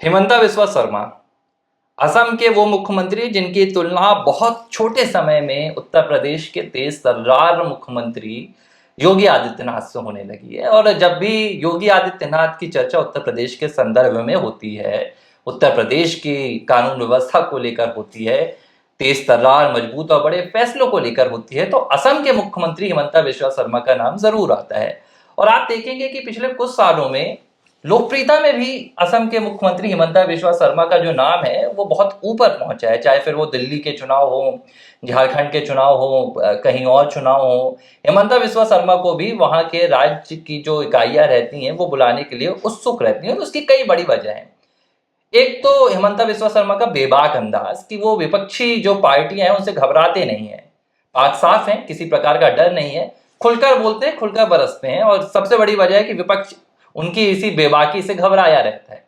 हिमंता बिस्वा शर्मा असम के वो मुख्यमंत्री जिनकी तुलना बहुत छोटे समय में उत्तर प्रदेश के तेज तर्रार मुख्यमंत्री योगी आदित्यनाथ से होने लगी है। और जब भी योगी आदित्यनाथ की चर्चा उत्तर प्रदेश के संदर्भ में होती है, उत्तर प्रदेश की कानून व्यवस्था को लेकर होती है, तेज तर्रार मजबूत और बड़े फैसलों को लेकर होती है, तो असम के मुख्यमंत्री हिमंता बिस्वा शर्मा का नाम जरूर आता है। और आप देखेंगे कि पिछले कुछ सालों में लोकप्रियता में भी असम के मुख्यमंत्री हिमंता बिस्वा शर्मा का जो नाम है वो बहुत ऊपर पहुंचा है। चाहे फिर वो दिल्ली के चुनाव हो, झारखंड के चुनाव हो, कहीं और चुनाव हो, हिमंता बिस्वा शर्मा को भी वहां के राज्य की जो इकाइयां रहती हैं वो बुलाने के लिए उत्सुक रहती हैं। और उसकी कई बड़ी वजह हैं। एक तो हिमंता बिस्वा शर्मा का बेबाक अंदाज कि वो विपक्षी जो पार्टियां हैं उनसे घबराते नहीं है, पाक साफ हैं, किसी प्रकार का डर नहीं है, खुलकर बोलते हैं, खुलकर बरसते हैं। और सबसे बड़ी वजह है कि विपक्ष उनकी इसी बेबाकी से घबराया रहता है।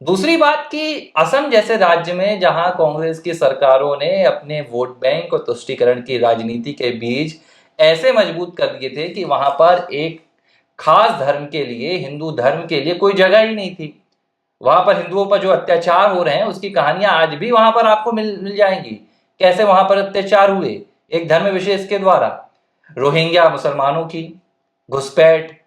दूसरी बात कि असम जैसे राज्य में जहां कांग्रेस की सरकारों ने अपने वोट बैंक और तुष्टीकरण की राजनीति के बीज ऐसे मजबूत कर दिए थे कि वहां पर एक खास धर्म के लिए, हिंदू धर्म के लिए कोई जगह ही नहीं थी। वहां पर हिंदुओं पर जो अत्याचार हो रहे हैं उसकी कहानियां आज भी वहां पर आपको मिल जाएंगी। कैसे वहां पर अत्याचार हुए एक धर्म विशेष के द्वारा, रोहिंग्या मुसलमानों की घुसपैठ,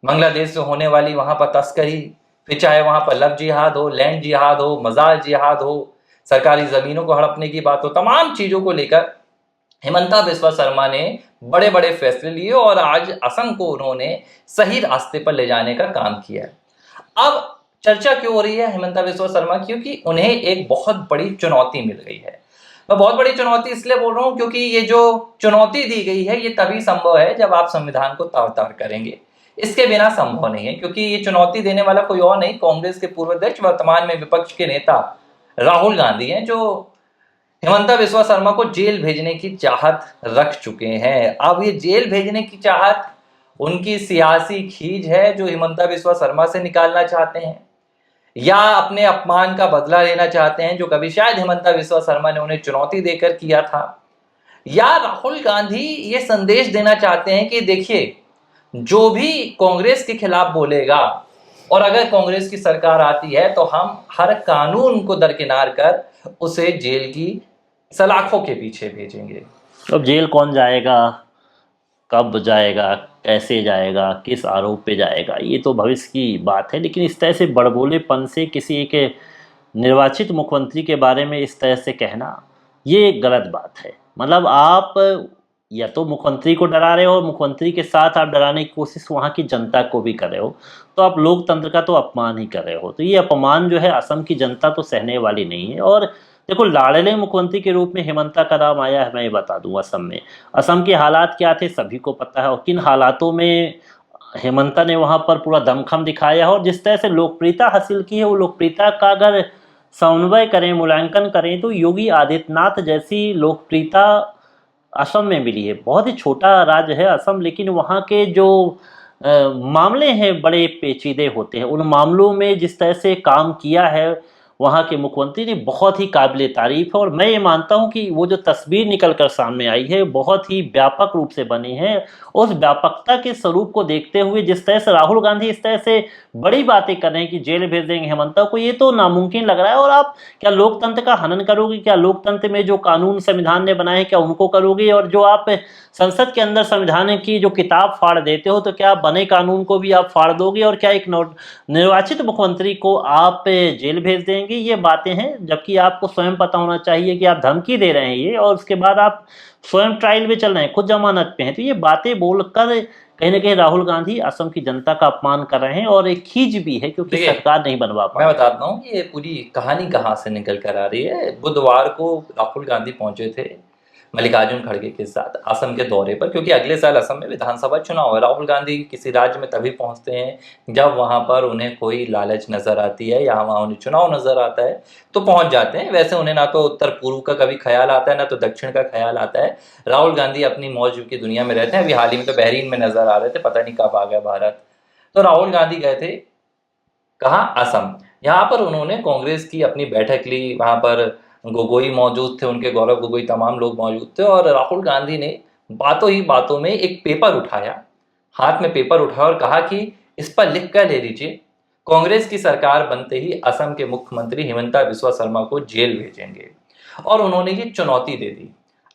बांग्लादेश से होने वाली वहां पर तस्करी, फिर चाहे वहां पर लव जिहाद हो, लैंड जिहाद हो, मजार जिहाद हो, सरकारी जमीनों को हड़पने की बात हो, तमाम चीजों को लेकर हिमंता बिस्वा शर्मा ने बड़े बड़े फैसले लिए और आज असम को उन्होंने सही रास्ते पर ले जाने का काम किया। अब चर्चा क्यों हो रही है हिमंता बिस्वा शर्मा? क्योंकि उन्हें एक बहुत बड़ी चुनौती मिल गई है। मैं बहुत बड़ी चुनौती इसलिए बोल रहा हूं क्योंकि ये जो चुनौती दी गई है ये तभी संभव है जब आप संविधान को तार तार करेंगे। इसके बिना संभव नहीं है, क्योंकि ये चुनौती देने वाला कोई और नहीं, कांग्रेस के पूर्व अध्यक्ष, वर्तमान में विपक्ष के नेता राहुल गांधी हैं, जो हिमंता बिस्वा शर्मा को जेल भेजने की चाहत रख चुके हैं। अब ये जेल भेजने की चाहत उनकी सियासी खींच है जो हिमंता बिस्वा शर्मा से निकालना चाहते हैं, या अपने अपमान का बदला लेना चाहते हैं जो कभी शायद हिमंता बिस्वा शर्मा ने उन्हें चुनौती देकर किया था, या राहुल गांधी ये संदेश देना चाहते हैं कि देखिए, जो भी कांग्रेस के खिलाफ बोलेगा और अगर कांग्रेस की सरकार आती है तो हम हर कानून को दरकिनार कर उसे जेल की सलाखों के पीछे भेजेंगे। अब जेल कौन जाएगा, कब जाएगा, कैसे जाएगा, किस आरोप पे जाएगा, ये तो भविष्य की बात है। लेकिन इस तरह से बड़बोलेपन से किसी एक निर्वाचित मुख्यमंत्री के बारे में इस तरह से कहना, ये एक गलत बात है। मतलब आप या तो मुख्यमंत्री को डरा रहे हो और मुख्यमंत्री के साथ आप डराने की कोशिश वहाँ की जनता को भी कर रहे हो, तो आप लोकतंत्र का तो अपमान ही कर रहे हो। तो ये अपमान जो है असम की जनता तो सहने वाली नहीं है। और देखो, लाड़ले मुख्यमंत्री के रूप में हिमंता का नाम आया है, मैं ये बता दूं। असम में, असम के हालात क्या थे सभी को पता है, और किन हालातों में हेमंता ने वहां पर पूरा दमखम दिखाया है और जिस तरह से लोकप्रियता हासिल की है, वो लोकप्रियता का अगर समन्वय करें, मूल्यांकन करें, तो योगी आदित्यनाथ जैसी लोकप्रियता असम में मिली है। बहुत ही छोटा राज्य है असम, लेकिन वहाँ के जो मामले हैं बड़े पेचीदे होते हैं। उन मामलों में जिस तरह से काम किया है वहाँ के मुख्यमंत्री ने, बहुत ही काबिले तारीफ है। और मैं ये मानता हूँ कि वो जो तस्वीर निकल कर सामने आई है बहुत ही व्यापक रूप से बनी है। उस व्यापकता के स्वरूप को देखते हुए जिस तरह से राहुल गांधी इस तरह से बड़ी बातें कर रहे हैं कि जेल भेज देंगे हेमंता को, ये तो नामुमकिन लग रहा है। और आप क्या लोकतंत्र का हनन करोगे? क्या लोकतंत्र में जो कानून संविधान ने बनाए क्या उनको करोगे? और जो आप संसद के अंदर संविधान की जो किताब फाड़ देते हो, तो क्या बने कानून को भी आप फाड़ दोगे? और क्या एक निर्वाचित मुख्यमंत्री को आप जेल भेज देंगे? ये बातें हैं, जबकि आपको स्वयं पता होना चाहिए कि आप धमकी दे रहे हैं ये, और उसके बाद आप स्वयं ट्रायल में चल रहे हैं, खुद जमानत पे हैं। तो ये बातें बोलकर कहीं ना कहीं राहुल गांधी असम की जनता का अपमान कर रहे हैं, और एक खींच भी है क्योंकि देखिए, सरकार नहीं बनवा पा मैं रही। बताता हूँ ये पूरी कहानी कहाँ से निकल कर आ रही है। बुधवार को राहुल गांधी पहुंचे थे मल्लिकार्जुन खड़गे के साथ असम के दौरे पर, क्योंकि अगले साल असम में विधानसभा चुनाव है। राहुल गांधी किसी राज्य में तभी पहुंचते हैं जब वहां पर उन्हें कोई लालच नजर आती है या वहां उन्हें चुनाव नजर आता है तो पहुंच जाते हैं। वैसे उन्हें ना तो उत्तर पूर्व का कभी ख्याल आता है ना तो दक्षिण का ख्याल आता है। राहुल गांधी अपनी मौज की दुनिया में रहते हैं। अभी हाल ही में तो बहरीन में नजर आ रहे थे, पता नहीं कब आ गया भारत। तो राहुल गांधी गए थे कहाँ? असम। यहाँ पर उन्होंने कांग्रेस की अपनी बैठक ली। वहां पर गोगोई मौजूद थे, उनके गौरव गोगोई, तमाम लोग मौजूद थे। और राहुल गांधी ने बातों ही बातों में एक पेपर उठाया, हाथ में पेपर उठाया और कहा कि इस पर लिख कर ले लीजिए, कांग्रेस की सरकार बनते ही असम के मुख्यमंत्री हिमंता बिस्वा शर्मा को जेल भेजेंगे और उन्होंने ये चुनौती दे दी।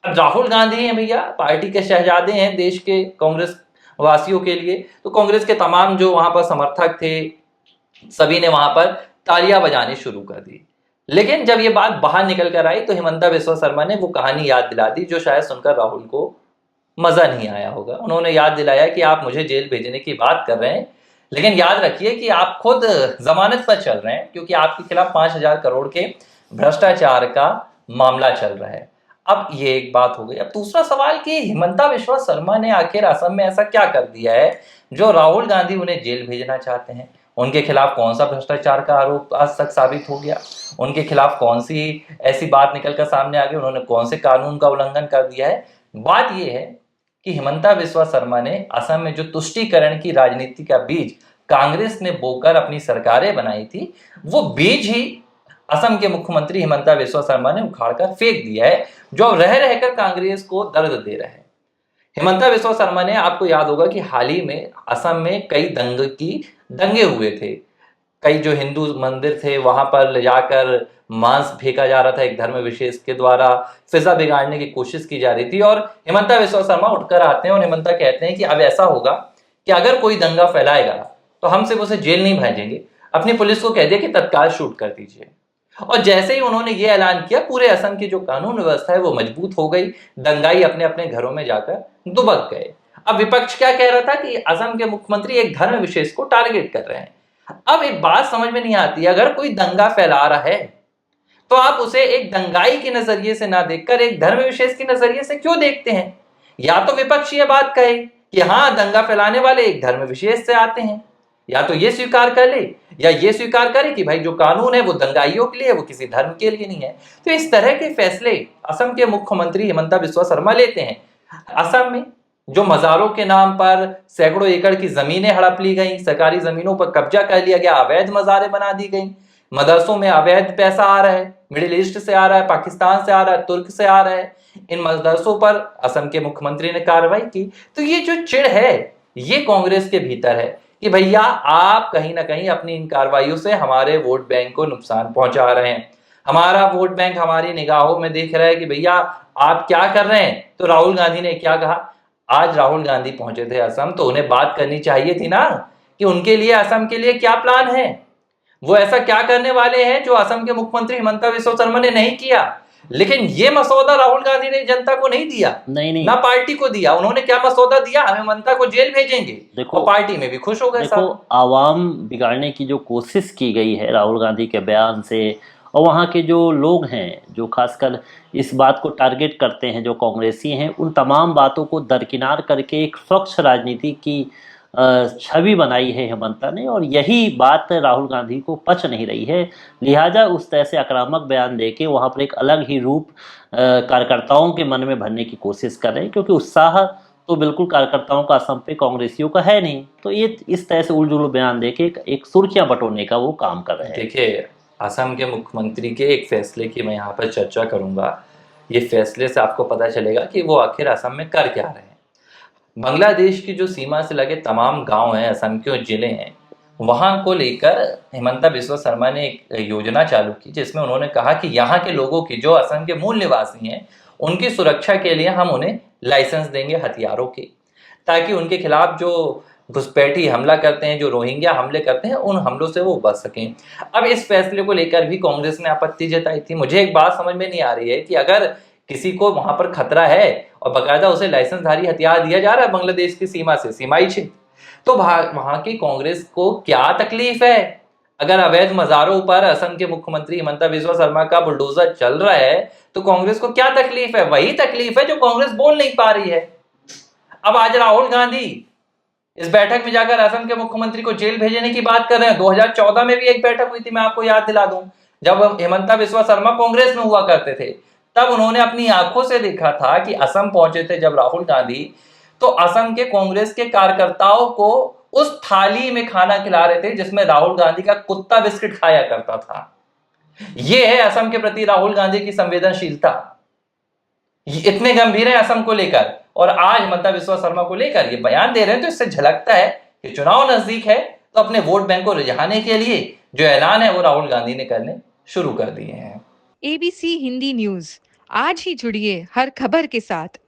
अब राहुल गांधी हैं भैया, पार्टी के शहजादे हैं देश के कांग्रेस वासियों के लिए, तो कांग्रेस के तमाम जो वहां पर समर्थक थे सभी ने वहां पर तालियां बजानी शुरू कर दी। लेकिन जब ये बात बाहर निकल कर आई तो हिमंता बिस्वा शर्मा ने वो कहानी याद दिला दी जो शायद सुनकर राहुल को मजा नहीं आया होगा। उन्होंने याद दिलाया कि आप मुझे जेल भेजने की बात कर रहे हैं, लेकिन याद रखिए कि आप खुद जमानत पर चल रहे हैं क्योंकि आपके खिलाफ 5,000 करोड़ के भ्रष्टाचार का मामला चल रहा है। अब ये एक बात हो गई। अब दूसरा सवाल कि हिमंता बिस्वा शर्मा ने आखिर असम में ऐसा क्या कर दिया है जो राहुल गांधी उन्हें जेल भेजना चाहते हैं। उनके खिलाफ कौन सा भ्रष्टाचार का आरोप आज तक साबित हो गया, उनके खिलाफ कौन सी ऐसी बात निकलकर सामने आ गई, उन्होंने कौन से कानून का उल्लंघन कर दिया है। बात यह है कि हिमंता बिस्वा शर्मा ने असम में जो तुष्टीकरण की राजनीति का बीज कांग्रेस ने बोकर अपनी सरकारें बनाई थी, वो बीज ही असम के मुख्यमंत्री हिमंता बिस्वा शर्मा ने उखाड़कर फेंक दिया है, जो अब रह रहकर कांग्रेस को दर्द दे रहा है। हिमंता बिस्वा शर्मा ने, आपको याद होगा कि हाल ही में असम में कई दंगे हुए थे। कई जो हिंदू मंदिर थे वहां पर ले जाकर मांस फेंका जा रहा था एक धर्म विशेष के द्वारा, फिजा बिगाड़ने की कोशिश की जा रही थी। और हिमंता बिस्वा शर्मा उठकर आते हैं और हिमंता कहते हैं कि अब ऐसा होगा कि अगर कोई दंगा फैलाएगा तो हम सिर्फ उसे जेल नहीं भेजेंगे, अपनी पुलिस को कह दिया कि तत्काल शूट कर दीजिए। और जैसे ही उन्होंने ये ऐलान किया, पूरे असम की जो कानून व्यवस्था है वो मजबूत हो गई। दंगाई अपने अपने घरों में जाकर दुबक गए। अब विपक्ष क्या कह रहा था कि असम के मुख्यमंत्री एक धर्म विशेष को टारगेट कर रहे हैं। अब एक बात समझ में नहीं आती, अगर कोई दंगा फैला रहा है तो आप उसे एक दंगाई के नजरिए से ना देखकर एक धर्म विशेष के नजरिए से क्यों देखते हैं। या तो विपक्ष ये बात कहे कि हाँ, दंगा फैलाने वाले एक धर्म विशेष से आते हैं, या तो ये स्वीकार कर ले या ये स्वीकार करे कि भाई जो कानून है वो दंगाइयों के लिए, वो किसी धर्म के लिए नहीं है। तो इस तरह के फैसले असम के मुख्यमंत्री हिमंता बिस्वा शर्मा लेते हैं। असम में जो मजारों के नाम पर सैकड़ों एकड़ की जमीनें हड़प ली गई, सरकारी जमीनों पर कब्जा कर लिया गया, अवैध मजारें बना दी गई, मदरसों में अवैध पैसा आ रहा है, मिडिल ईस्ट से आ रहा है, पाकिस्तान से आ रहा है, तुर्क से आ रहा है, इन मदरसों पर असम के मुख्यमंत्री ने कार्रवाई की। तो ये जो चिढ़ है ये कांग्रेस के भीतर है कि भैया आप कहीं ना कहीं अपनी इन कार्रवाइयों से हमारे वोट बैंक को नुकसान पहुंचा रहे हैं, हमारा वोट बैंक हमारी निगाहों में देख रहा है कि भैया आप क्या कर रहे हैं। तो राहुल गांधी ने क्या कहा, आज राहुल गांधी पहुंचे थे असम तो उन्हें बात करनी चाहिए थी ना कि उनके लिए असम के लिए क्या प्लान है, वो ऐसा क्या करने वाले हैं जो असम के मुख्यमंत्री हिमंता बिस्वा शर्मा ने नहीं किया। लेकिन ये मसौदा राहुल गांधी ने जनता को नहीं दिया, नहीं ना पार्टी को दिया। उन्होंने क्या मसौदा दिया, हिमंता को जेल भेजेंगे। देखो, और पार्टी में भी खुश हो गए देखो साहब। आवाम बिगाड़ने की जो कोशिश की गई है राहुल गांधी के बयान से, और वहाँ के जो लोग हैं जो खासकर इस बात को टारगेट करते हैं, जो कांग्रेसी हैं, उन तमाम बातों को दरकिनार करके एक स्वच्छ राजनीति की छवि बनाई है हिमंता ने, और यही बात राहुल गांधी को पच नहीं रही है। लिहाजा उस तरह से आक्रामक बयान देके वहाँ पर एक अलग ही रूप कार्यकर्ताओं के मन में भरने की कोशिश कर रहे हैं, क्योंकि उत्साह तो बिल्कुल कार्यकर्ताओं का असम पे कांग्रेसियों का है नहीं। तो ये इस तरह से उलझुल बयान देके एक सुर्खियां बटोरने का वो काम कर रहे हैं। देखिए, असम के मुख्यमंत्री के एक फैसले की मैं यहाँ पर चर्चा करूंगा। ये फैसले से आपको पता चलेगा कि वो आखिर असम में कर क्या रहे हैं। बांग्लादेश की जो सीमा से लगे तमाम गांव हैं, असम के जिले हैं, वहां को लेकर हिमंता बिस्वा शर्मा ने एक योजना चालू की जिसमें उन्होंने कहा कि यहाँ के लोगों की, जो असम के मूल निवासी हैं, उनकी सुरक्षा के लिए हम उन्हें लाइसेंस देंगे हथियारों के, ताकि उनके खिलाफ जो घुसपैठी हमला करते हैं, जो रोहिंग्या हमले करते हैं, उन हमलों से वो बच सकें। अब इस फैसले को लेकर भी कांग्रेस ने आपत्ति जताई थी। मुझे एक बात समझ में नहीं आ रही है कि अगर किसी को वहां पर खतरा है और बाकायदा उसे लाइसेंसधारी हथियार दिया जा रहा है बांग्लादेश की सीमा से, सीमाई क्षेत्र, तो वहां की कांग्रेस को क्या तकलीफ है अगर अवैध मजारों पर असम के मुख्यमंत्री हिमंता बिस्वा शर्मा का बुलडोजर चल रहा है, तो कांग्रेस को क्या तकलीफ है। वही तकलीफ है जो कांग्रेस बोल नहीं पा रही है। अब आज राहुल गांधी इस बैठक में जाकर असम के मुख्यमंत्री को जेल भेजने की बात कर रहे हैं। 2014 में भी एक बैठक हुई थी, मैं आपको याद दिला दूं, जब हिमंता बिस्वा शर्मा कांग्रेस में हुआ करते थे, तब उन्होंने अपनी आंखों से देखा था कि असम पहुंचे थे जब राहुल गांधी, तो असम के कांग्रेस के कार्यकर्ताओं को उस थाली में खाना खिला रहे थे जिसमें राहुल गांधी का कुत्ता बिस्किट खाया करता था। यह है असम के प्रति राहुल गांधी की संवेदनशीलता। इतने गंभीर है असम को लेकर, और आज हिमंता बिस्वा शर्मा को लेकर ये बयान दे रहे हैं। तो इससे झलकता है कि चुनाव नजदीक है, तो अपने वोट बैंक को रिझाने के लिए जो ऐलान है वो राहुल गांधी ने करने शुरू कर दिए हैं। ABC हिंदी न्यूज, आज ही जुड़िए हर खबर के साथ।